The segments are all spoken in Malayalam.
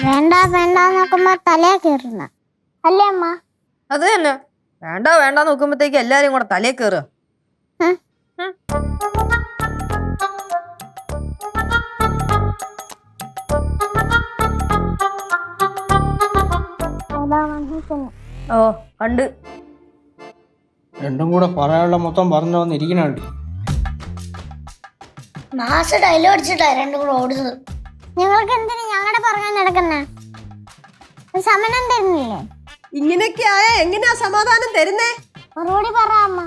വേണ്ട വേണ്ട നോക്കുമ്പോ തലേ കയറുന്ന അല്ലേ അമ്മ? അത് തന്നെ, വേണ്ട വേണ്ട നോക്കുമ്പോഴത്തേക്ക് എല്ലാരും കൂടെ തലേ കയറുക. ഓ കണ്ട് രണ്ടും കൂടെ പറയാനുള്ള മൊത്തം പറഞ്ഞു വന്നിരിക്കണുണ്ട്. മാസ ഡയലോഗ് അടിച്ചിട്ടാ രണ്ടും കൂടെ ഓടുന്നത്. നിങ്ങൾക്ക് എന്തിനാ ഞങ്ങളുടെ പറയാൻ നടക്കുന്നേ? സമാധാനം തരുന്നില്ലേ? ഇങ്ങനെയൊക്കെ ആയ എങ്ങനെയാ സമാധാനം തരുന്നേ? മറുപടി പറ അമ്മ.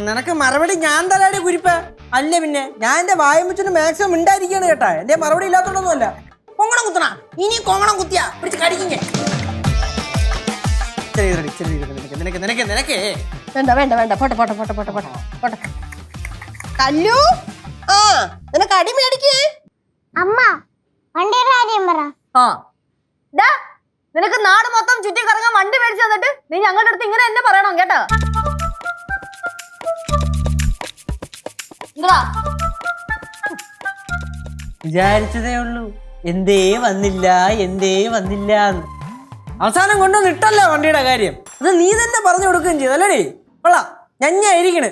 നിനക്ക് മറുപടി ഞാൻ തരാടി കുരിപ്പ. അല്ല പിന്നെ ഞാൻ എന്റെ വായുമുച്ചിന് മാക്സിമം ഉണ്ടായിരിക്കാണ് കേട്ടാ. എന്റെ മറുപടി ഇല്ലാത്തോണ്ടൊന്നുമല്ല. കൊങ്ങണം കുത്തണ ഇനി കൊങ്ങണം കുത്തിയാ പിടിച്ച് കടിക്കിങ്ങ. വേണ്ട വേണ്ട വേണ്ട പോട്ടെ പോട്ടെ പോട്ടെ പോട്ടെ പോട്ടെ പോട്ടെ. കല്ലു, ആ നിനക്ക് അടി മേടിക്കേ. അമ്മ വണ്ടിയുടെ കാര്യം പറ. ആ നിനക്ക് നാട് മൊത്തം ചുറ്റി കറങ്ങാൻ വണ്ടി മേടിച്ചു തന്നിട്ട് നീ ഞങ്ങളുടെ അടുത്ത് ഇങ്ങനെ എന്നെ പറയണം കേട്ടോ. വിചാരിച്ചതേ ഉള്ളൂ എന്തേ വന്നില്ല എന്തേ വന്നില്ല. അവസാനം കൊണ്ടുവന്ന് ഇട്ടല്ലോ വണ്ടിയുടെ കാര്യം. അത് നീ തന്നെ പറഞ്ഞു കൊടുക്കുകയും ചെയ്തു അല്ലേടി. കൊള്ളാം, ഞഞ്ഞായിരിക്കണ്.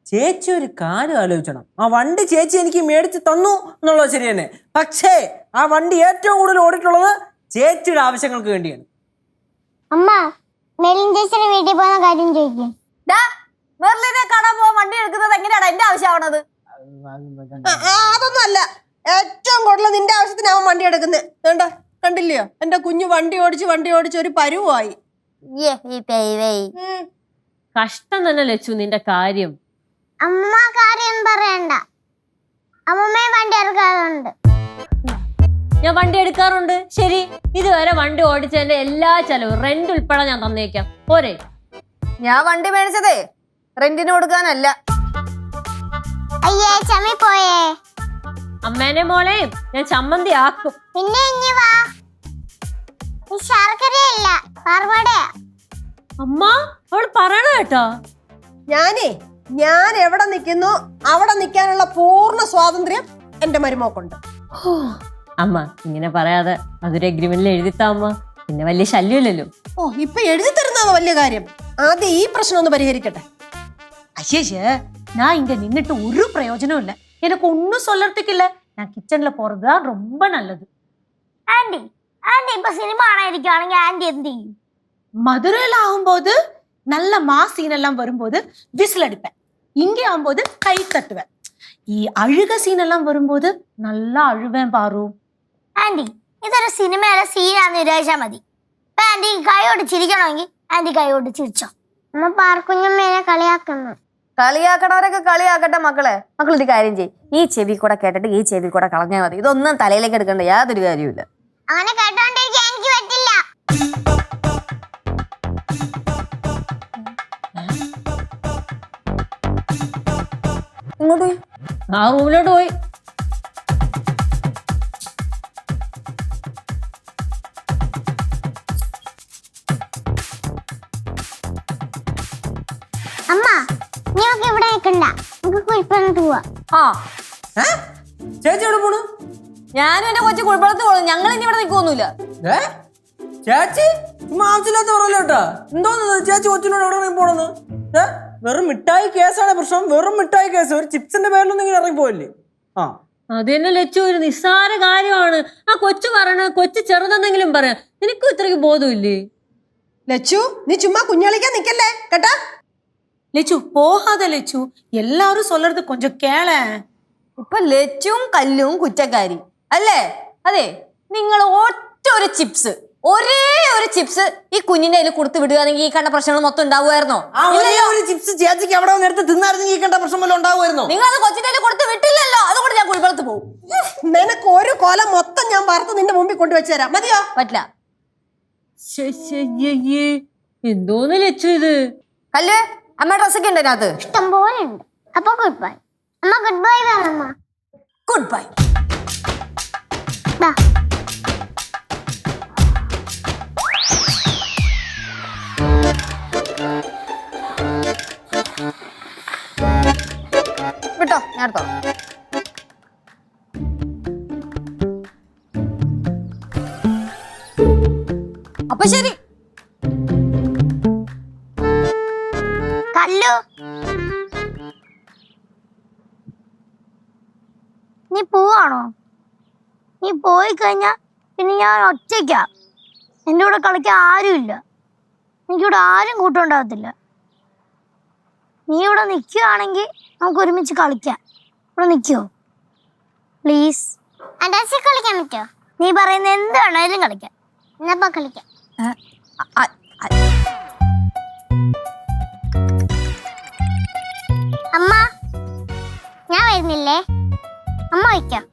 ചേച്ചി ഒരു കാര്യം ആലോചിക്കണം. ആ വണ്ടി ചേച്ചി എനിക്ക് മേടിച്ച് തന്നു എന്നുള്ളത് ശരി തന്നെ. പക്ഷേ ആ വണ്ടി ഏറ്റവും കൂടുതൽ ഓടിയിട്ടുള്ളത് ചേച്ചിയുടെ ആവശ്യങ്ങൾക്ക് വേണ്ടിയാണ്. അമ്മ മെലിൻ ചേച്ചിയുടെ വീട്ടിൽ പോകുന്ന കാര്യം ചോദിക്കും. മെർലിനെ കാണാൻ പോവാൻ വണ്ടി എടുക്കുന്നത് എങ്ങനെയാണ് എന്റെ ആവശ്യമാണത്? അതൊന്നും അല്ല, ഏറ്റവും കൂടുതൽ നിന്റെ ആവശ്യത്തിന് അവൻ വണ്ടി എടുക്കുന്നത്. വേണ്ട കണ്ടില്ലയോ, എന്റെ കുഞ്ഞു വണ്ടി ഓടിച്ച് ഒരു പരുവായി. കഷ്ടം തന്നെ ലച്ചു നിന്റെ കാര്യം. അമ്മ കാര്യം പറയണ്ട, അമ്മമ്മയും വണ്ടി ഇറക്കാറുണ്ട്. ഞാൻ വണ്ടി എടുക്കാറുണ്ട്, ശരി. ഇതുവരെ വണ്ടി ഓടിച്ചതിന്റെ എല്ലാ ചെലവും റെന്റ് ഉൾപ്പെടെ ഞാൻ തന്നേക്കാം, പോരെ? ഞാൻ വണ്ടി മേടിച്ചതേ റെന്റിന് കൊടുക്കാനല്ല. അയ്യേ ചമ്മി പോയേ. അമ്മേനെ മോളെയും ഞാൻ ചമ്മന്തി ആക്കും. പിന്നെ ഇനി വാ, ശർക്കരയല്ല പാർവടയാ. അമ്മ അവള് പറയണ കേട്ടോ. ഞാൻ എവിടെ നിൽക്കുന്നു അവിടെ നിൽക്കാനുള്ള പൂർണ്ണ സ്വാതന്ത്ര്യം എന്റെ മരുമോക്കുണ്ട്. അമ്മ ഇങ്ങനെ പറയാതെ അതൊരു എഗ്രിമെന്റിൽ എഴുതിത്താ അമ്മ, പിന്നെ വലിയ ശല്യമില്ലല്ലോ. ഓ ഇപ്പൊ എഴുതി തരുന്നതാ വലിയ കാര്യം. ആദ്യം ഈ പ്രശ്നം ഒന്ന് പരിഹരിക്കട്ടെ. ஐயே நான் இங்க நின்னுட்டு ஒரு பிரயோஜனம் இல்ல. எனக்கு ஒன்னும் சொல்லறதுக்கு இல்ல. நான் கிச்சன்ல போறதுதான் ரொம்ப நல்லது. ആന്റി ആന്റി ഇപ്പൊ സിനിമ കാണാനിരിക്കുകയാണെങ്കിൽ ആന്റി എന്ത് ചെയ്യും? மதுரையில ஆகும்போது நல்ல மாஸ் சீன் எல்லாம் வரும்போது விசில் அடிப்பேன். இங்கே ஆகும்போது கை தட்டுவேன். அழுக சீன் எல்லாம் வரும்போது நல்லா அழுவேன் பாரு. ആന്റി ഇതൊരു സിനിമയിലെ സീനാന്ന് വിചാരിച്ചാൽ മതി. അപ്പൊ ആന്റി കൈയോട് ചിരിക്കണമെങ്കിൽ ആന്റി കൈയോട് ചിരിച്ചോ. അമ്മ പാർക്കുഞ്ഞമ്മേനെ കളിയാക്കുന്നു. കളിയാക്കണവരൊക്കെ കളിയാക്കട്ടെ മക്കളെ. മക്കൾ ഒരു കാര്യം ചെയ്യും, ഈ ചെവി കൂടെ കേട്ടിട്ട് ഈ ചെവി കൂടെ കളഞ്ഞാൽ മതി. ഇതൊന്നും തലയിലേക്ക് എടുക്കേണ്ട യാതൊരു കാര്യമില്ല. അങ്ങനെ കേട്ടോണ്ടിരിക്കാൻ എനിക്ക് പറ്റില്ല. ഇങ്ങോട്ട് പോയി, ആ റൂമിലോട്ട് പോയി. അമ്മ നീ ഒക്കെ ഇവിടെ നിൽക്കണ്ട, നമുക്ക് കുഴിപ്പണിട്ട് പോവാ. ആ ചേച്ചി എവിടെ പോണു? ഞാനും എന്റെ കൊച്ചു കുഴപ്പത്ത് പോകുന്നു. ഞങ്ങൾ ഇനി ഇവിടെ നിൽക്കൊന്നുമില്ല. ചേച്ചി ആവശ്യമില്ലാത്ത പറയല്ലോ കേട്ടാ. എന്തോന്ന് ചേച്ചി കൊച്ചിനോട് എവിടെ പോണെന്ന്? വെറും മിഠായി കേസാണ് പ്രശ്നം, വെറും മിഠായി കേസ്. ഒരു ചിപ്സിന്റെ പേരിലൊന്നും ഇങ്ങനെ ഇറങ്ങി പോയില്ലേ? അത് തന്നെ ലച്ചു, ഒരു നിസ്സാര കാര്യമാണ്. ആ കൊച്ചു പറയണ കൊച്ചു ചെറുതെന്തെങ്കിലും പറയാ, നിനക്കും ഇത്രയ്ക്ക് ബോധമില്ലേ? ലച്ചു നീ ചുമ്മാ കുഞ്ഞളിക്കാൻ നിക്കല്ലേ കേട്ടാ. லெச்சு போகாத லெச்சு, எல்லாரும் சொல்றது கொஞ்சம் கேள. ഇപ്പൊ ലച്ചും കല്ലും കുറ്റക്കാരി അല്ലേ? അതെ, നിങ്ങൾ ഒറ്റ ഒരു ചിപ്സ്, ഒരേ ഒരു ചിപ്സ് ഈ കുഞ്ഞിന്റെ കയ്യിൽ കൊടുത്തു വിടുകയാണെങ്കിൽ ഈ കണ്ട പ്രശ്നങ്ങൾ മൊത്തം ഉണ്ടാവുമായിരുന്നോ? ഒരു ചിപ്സ് ചേച്ചിക്ക് അവിടെ നേരത്തെ തിന്നായിരുന്നെങ്കിൽ ഈ കണ്ട പ്രശ്നം വല്ലതും ഉണ്ടാവുമായിരുന്നോ? നിങ്ങൾ അത് കൊച്ചിന്റെ കയ്യിൽ കൊടുത്ത് വിട്ടില്ലല്ലോ, അതുകൊണ്ട് ഞാൻ കുഴിപ്പളത്ത് പോകും. നിനക്ക് ഒരു കൊല മൊത്തം ഞാൻ വറുത്ത് നിന്റെ മുമ്പിൽ കൊണ്ടുവച്ചു തരാം, മതിയോ? പറ്റില്ല. എന്തോന്ന് ലച്ചു ഇത്? കല്ല് അമ്മ ഡ്രസ്സൊക്കെ ഉണ്ട് അതിനകത്ത് ഇഷ്ടം പോലെ ഉണ്ട്. അപ്പൊ ഗുഡ് ബൈ അമ്മ. ഗുഡ് ബൈ വേണമ്മ. Goodbye. വിട്ടോ, ഞാൻ എടുത്തോ. അപ്പൊ ശരി. കല്ലു, നീ പോവാണോ? നീ പോയി കഴിഞ്ഞാ പിന്നെ ഞാൻ ഒറ്റയ്ക്കാ. എൻ്റെ കൂടെ കളിക്കാൻ ആരുമില്ല. എനിക്കിവിടെ ആരും കൂട്ടുണ്ടാകത്തില്ല. നീ ഇവിടെ നിൽക്കുകയാണെങ്കിൽ നമുക്ക് ഒരുമിച്ച് കളിക്കാം. ഇവിടെ നിൽക്കുവോ പ്ലീസ്? കളിക്കാൻ പറ്റുമോ? നീ പറയുന്ന എന്ത് വേണേലും കളിക്കാം. എന്നപ്പോ കളിക്കാം. അമ്മ, ഞാൻ വരുന്നില്ലേ? അമ്മ വയ്ക്കാം.